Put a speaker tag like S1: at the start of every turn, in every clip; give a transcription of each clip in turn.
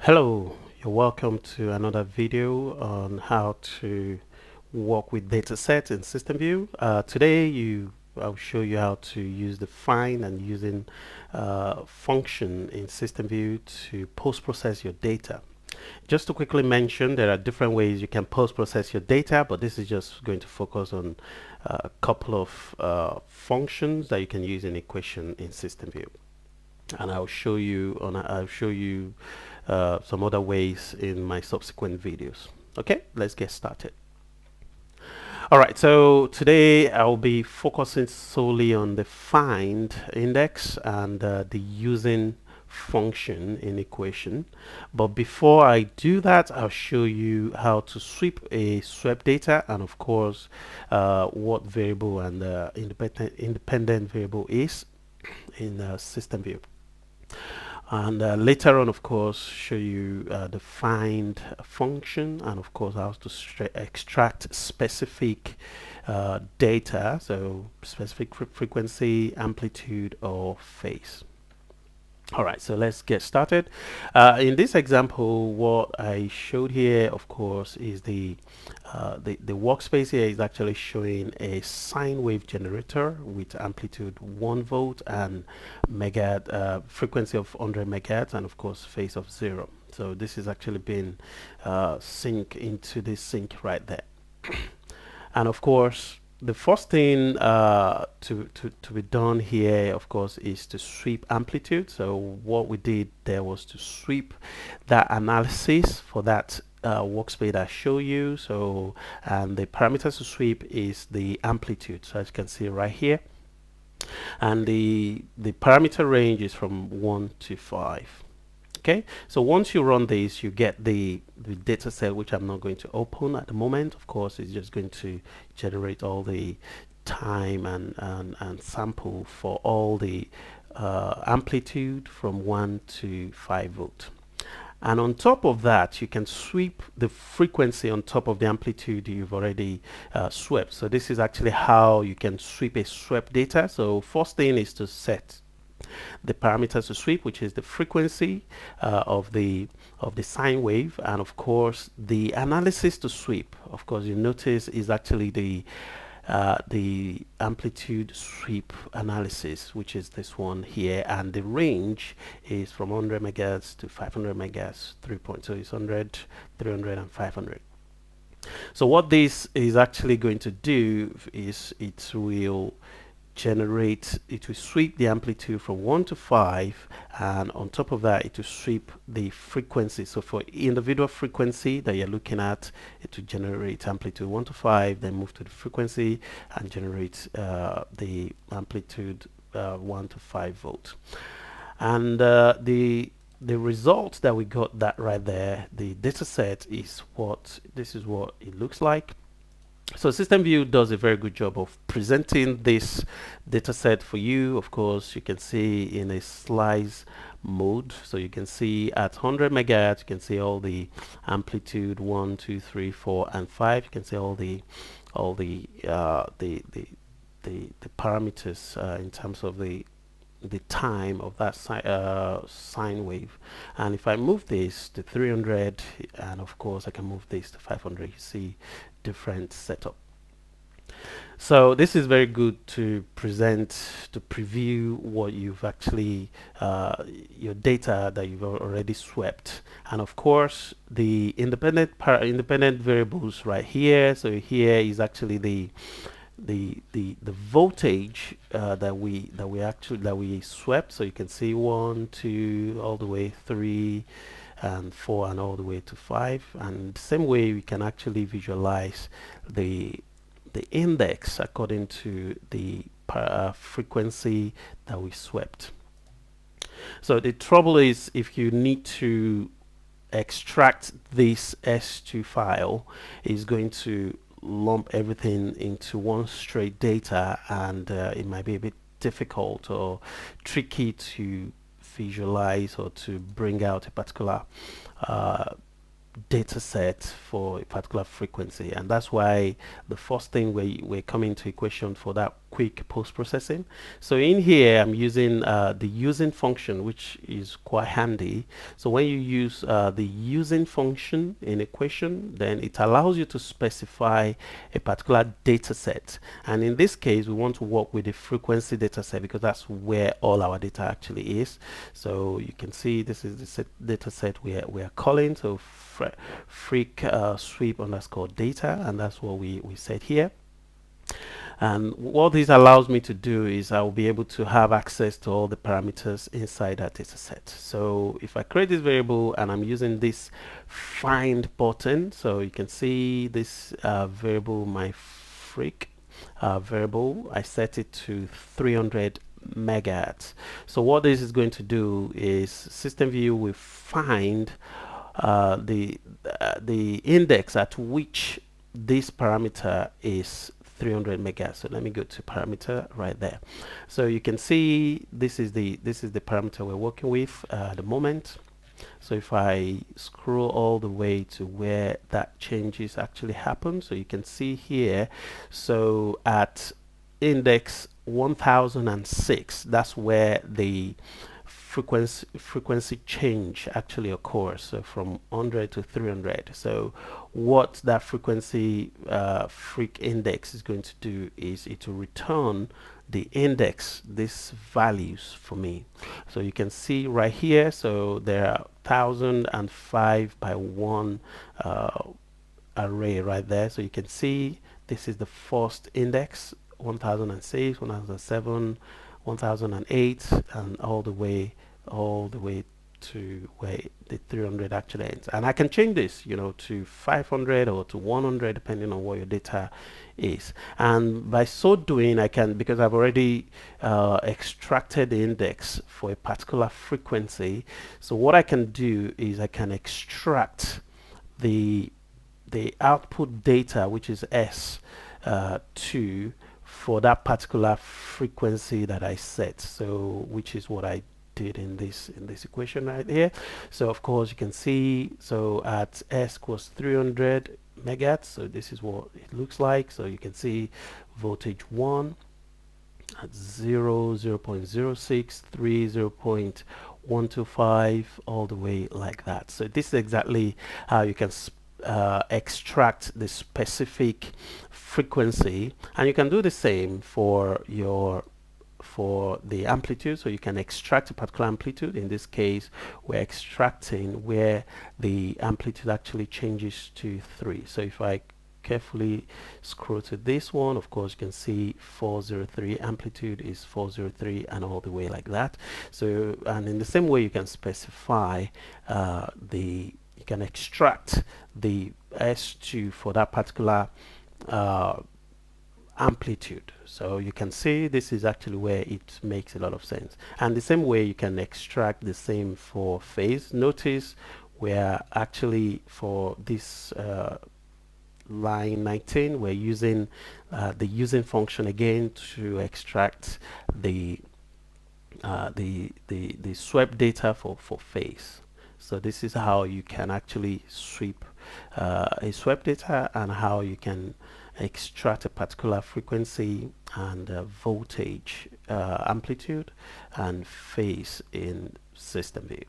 S1: Hello, you're welcome to another video on how to work with datasets in SystemVue. Today I'll show you how to use the find and using function in SystemVue to post-process your data. Just to quickly mention, there are different ways you can post-process your data, but this is just going to focus on a couple of functions that you can use in equation in SystemVue, and I'll show you some other ways in my subsequent videos. Okay, let's get started. All right, so today I'll be focusing solely on the find index and the using function in equation. But before I do that, I'll show you how to sweep a swept data, and of course what variable and independent variable is in SystemVue. And later on, of course, show you the find function, and of course how to extract specific data, so specific frequency, amplitude, or phase. All right, so let's get started. In this example, what I showed here, of course, is the workspace here is actually showing a sine wave generator with amplitude 1 volt and megahertz frequency of 100 megahertz, and of course phase of 0. So this is actually being sync into this sync right there. And of course, the first thing to be done here, of course, is to sweep amplitude. So what we did there was to sweep that analysis for that workspace that I show you. So, and the parameters to sweep is the amplitude. So as you can see right here, and the parameter range is from 1 to 5. Okay, so once you run this, you get the data set, which I'm not going to open at the moment. Of course, it's just going to generate all the time and sample for all the amplitude from 1 to 5 volt. And on top of that, you can sweep the frequency on top of the amplitude you've already swept. So this is actually how you can sweep a swept data. So first thing is to set the parameters to sweep, which is the frequency of the sine wave, and of course the analysis to sweep. Of course, you notice is actually the amplitude sweep analysis, which is this one here, and the range is from 100 megahertz to 500 megahertz, 3 points. So it's 100, 300, and 500. So what this is actually going to do is it will sweep the amplitude from 1 to 5, and on top of that it will sweep the frequency. So for individual frequency that you're looking at, it will generate amplitude 1 to 5, then move to the frequency and generate the amplitude 1 to 5 volt. And the result that we got that right there, the data set, is what it looks like. So SystemVue does a very good job of presenting this data set for you. Of course, you can see in a slice mode. So you can see at 100 megahertz, you can see all the amplitude 1, 2, 3, 4, and 5. You can see all the parameters in terms of the time of that sine wave. And if I move this to 300, and of course I can move this to 500, you see different setup. So this is very good to present, to preview what you've actually your data that you've already swept. And of course the independent variables right here. So here is actually the voltage that we swept. So you can see 1, 2, all the way 3 and 4, and all the way to 5. And the same way we can actually visualize the index according to the frequency that we swept. So the trouble is, if you need to extract this S2 file, is going to lump everything into one straight data, and it might be a bit difficult or tricky to visualize or to bring out a particular data set for a particular frequency. And that's why the first thing we're coming to equation for that quick post-processing. So in here I'm using the using function, which is quite handy. So when you use the using function in a question, then it allows you to specify a particular data set, and in this case we want to work with the frequency data set because that's where all our data actually is. So you can see this is the data set we are calling, so freak sweep underscore data, and that's what we set here. And what this allows me to do is I will be able to have access to all the parameters inside that data set. So if I create this variable and I'm using this find button, so you can see this variable, my freak variable, I set it to 300 megahertz. So what this is going to do is SystemVue will find the index at which this parameter is 300 megahertz. So let me go to parameter right there. So you can see this is the parameter we're working with at the moment. So if I scroll all the way to where that changes actually happen, so you can see here, so at index 1006, that's where the frequency change actually occurs, so from 100 to 300. So what that frequency freak index is going to do is it will return the index, these values for me. So you can see right here, so there are 1005 by 1 array right there. So you can see this is the first index, 1006, 1007, 1008, and all the way to where the 300 actually ends. And I can change this, you know, to 500 or to 100 depending on what your data is. And by so doing, I can, because I've already extracted the index for a particular frequency, so what I can do is I can extract the output data, which is S2, for that particular frequency that I set. So which is what I did in this equation right here. So of course you can see, so at S equals 300 megahertz, so this is what it looks like. So you can see voltage 1 at 0, 0.06, 3, 0.125, all the way like that. So this is exactly how you can extract the specific frequency, and you can do the same for the amplitude. So you can extract a particular amplitude. In this case we're extracting where the amplitude actually changes to 3. So if I carefully scroll to this one, of course you can see 403, amplitude is 403, and all the way like that. So, and in the same way you can specify you can extract the S2 for that particular amplitude. So you can see this is actually where it makes a lot of sense. And the same way you can extract the same for phase. Notice we're actually, for this line 19, we're using the using function again to extract the swept data for phase. So this is how you can actually sweep a swept data, and how you can extract a particular frequency and voltage, amplitude, and phase in SystemVue.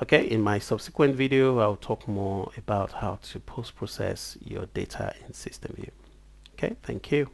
S1: Okay, in my subsequent video I'll talk more about how to post-process your data in SystemVue. Okay, thank you.